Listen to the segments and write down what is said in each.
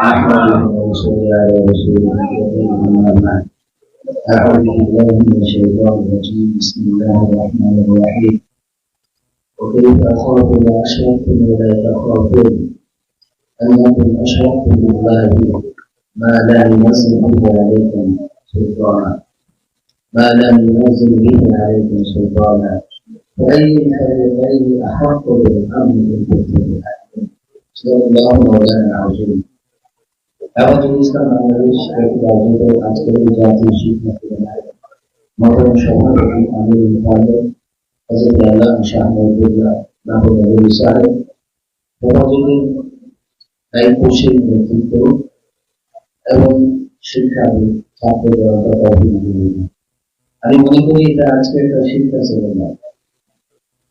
نحمده ونصلي على رسوله الكريم أما بعد. أعوذ بالله من الشيطان الرجيم. بسم الله الرحمن الرحيم. وكيف أخاف ما أشركتم ولا تخافون أنكم أشركتم بالله ما لا ينزل به عليكم سلطانا فأي الفريقين أحق بالأمن إن كنتم تعلمون. صدق الله مولانا العظيم. আমাদের ইসলাম বাংলাদেশ আয়োজিত আজকের এই জাতীয় শিক্ষা কেন্দ্রের মহান সভাপতি আমির মুহাম্মদ হযরত আল্লাহ শাহমুদুল্লাহ নাহবুল সাহেব সমাজের দায়িত্বশীল নেতৃত্ব এবং শিক্ষাবিদ ছাত্রদের কথা আমি মনে করি এটা আজকে একটা শিক্ষা সেমিনার।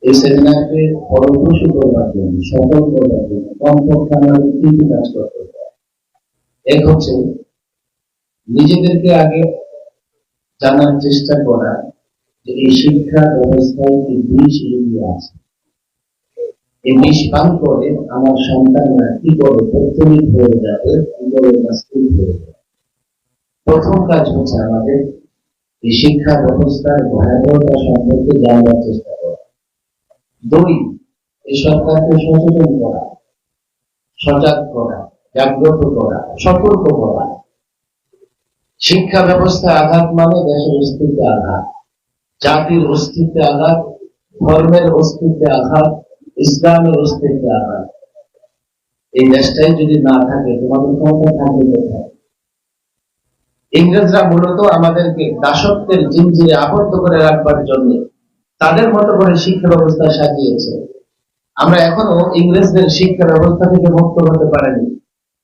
এই সেমিনারকে ফলপ্রসূ করবার জন্য সফল করবার জন্য কমপক্ষে আমাদের তিনটি কাজ করতে হবে। এক হচ্ছে নিজেদেরকে আগে জানার চেষ্টা করা যে এই শিক্ষা ব্যবস্থায় কি বিষ লুকিয়ে আছে, এই বিষ পান করে আমার সন্তানরা কি করে প্রত্যমিত হয়ে যাবে, কি করে নাস্তিক হয়ে যাবে। প্রথম কাজ হচ্ছে আমাদের এই শিক্ষা ব্যবস্থার ভয়াবহতা সম্পর্কে জানার চেষ্টা করা। দুই, এই সরকারকে সচেতন করা, সজাগ করা, জাগ্রত করা, সতর্ক করা। শিক্ষা ব্যবস্থায় আঘাত মানে দেশের অস্তিত্বে আঘাত, জাতির অস্তিত্বে আঘাত, ধর্মের অস্তিত্বে আঘাত, ইসলামের অস্তিত্বে আঘাত। এই দেশটাই যদি না থাকে তোমাদের ক্ষমতা থাকবে কোথায়? ইংরেজরা মূলত আমাদেরকে দাসত্বের জিঞ্জিরে আবদ্ধ করে রাখবার জন্য তাদের মতো করে শিক্ষা ব্যবস্থা সাজিয়েছে। আমরা এখনো ইংরেজদের শিক্ষা ব্যবস্থা থেকে মুক্ত হতে পারিনি,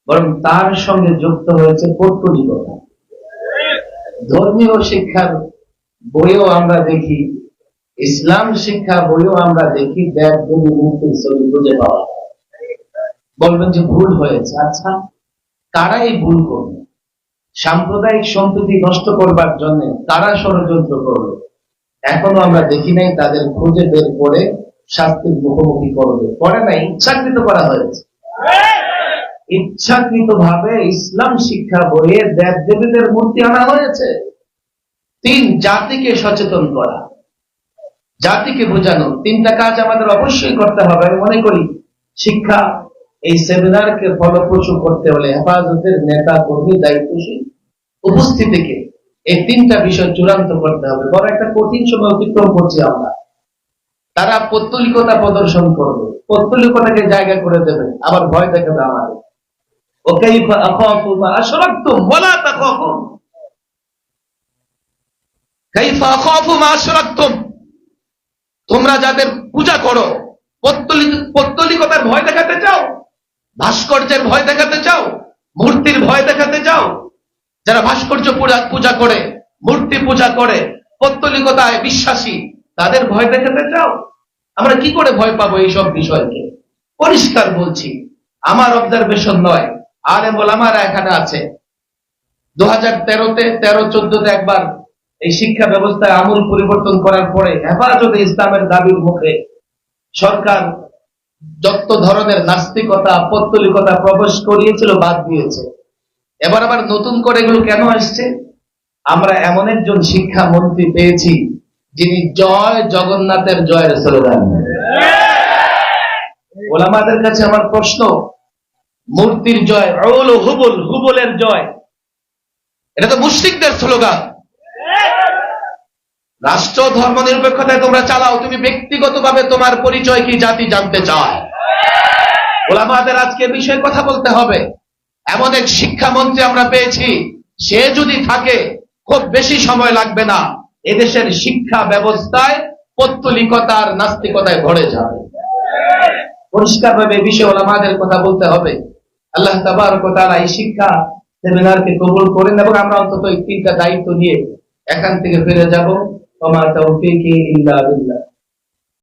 বরং তার সঙ্গে যুক্ত হয়েছে পৌত্তলিকতা। ধর্মীয় শিক্ষার বইও আমরা দেখি, ইসলাম শিক্ষা বইও আমরা দেখি, দেব দেবী মূর্তির ছবি খুঁজে পাওয়া যায়। বলবেন যে ভুল হয়েছে। আচ্ছা, কারা এই ভুল করবে? সাম্প্রদায়িক সম্প্রীতি নষ্ট করবার জন্য কারা ষড়যন্ত্র করবে? এখনো আমরা দেখি নাই তাদের খুঁজে বের করে শাস্তির মুখোমুখি করবে। করে নাই, ইচ্ছাকৃত করা হয়েছে। ইচ্ছাকৃত ভাবে ইসলাম শিক্ষা বইয়ে দেব দেবীদের মূর্তি আনা হয়েছে। তিন, জাতিকে সচেতন করা, জাতিকে বোঝানো। তিনটা কাজ আমাদের অবশ্যই করতে হবে। আমি মনে করি শিক্ষা এই সেমিনারকে ফলপ্রসূ করতে হলে হেফাজতের নেতা কর্মী দায়িত্বশীল উপস্থিতিকে এই তিনটা বিষয় চূড়ান্ত করতে হবে। বড় একটা কঠিন সময় অতিক্রম করছি আমরা। তারা পৌত্তলিকতা প্রদর্শন করবে, পৌত্তলিকতাকে জায়গা করে দেবে, আবার ভয় দেখাবে আমাদের। وكيف أخاف ما أشركتم ولا تخافون كيف أخاف ما أشركتم। তোমরা যাদের পূজা করো, পৌত্তলিকতার ভয় দেখাতে চাও, ভাস্কর্যের ভয় দেখাতে চাও, মূর্তির ভয় দেখাতে চাও, যারা ভাস্কর্য পূজা করে, মূর্তি পূজা করে, পৌত্তলিকতায় বিশ্বাসী, তাদের ভয় দেখাতে চাও। আমরা কি করে ভয় পাবো এইসব বিষয়কে? পরিষ্কার বলছি, আমার অবজারভেশন নয়, আলেম ওলামারা এখানে আছে। 2013-তে 13-14-তে একবার এই শিক্ষা ব্যবস্থায় আমূল পরিবর্তন করার পরে হেফাজতে ইসলামের দাবির মুখে সরকার যত ধরনের নাস্তিকতা, পৌত্তলিকতা প্রবেশ করিয়েছিল বাদ দিয়েছে। এবার আবার নতুন করে এগুলো কেন আসছে? আমরা এমন একজন শিক্ষা মন্ত্রী পেয়েছি যিনি জয় জগন্নাথের জয়ের স্লোগান। ওলামাদের কাছে আমার প্রশ্ন, মূর্তির জয়, হুবলের জয়, এটা তো মুশরিকদের স্লোগান। রাষ্ট্র ধর্ম নিরপেক্ষতায় তোমরা চালাও, তুমি ব্যক্তিগতভাবে তোমার পরিচয় কি জাতি জানতে চায়? ওলামাদের আজকে বিষয়ে কথা বলতে হবে। এমন এক শিক্ষামন্ত্রী আমরা পেয়েছি, সে যদি থাকে খুব বেশি সময় লাগবে না, এদেশের শিক্ষা ব্যবস্থায় পৌত্তলিকতার নাস্তিকতায় ভরে যাবে। পরিষ্কারভাবে বিষয়ে ওলামাদের কথা বলতে হবে। আল্লাহ তাবারক ওয়া তাআলা এই শিক্ষা সেমিনারকে কবুল করেন এবং আমরা অন্তত এই তিনটা দায়িত্ব নিয়ে এখান থেকে ফিরে যাব। ওয়া মা তাওফীকি ইল্লা বিল্লাহ।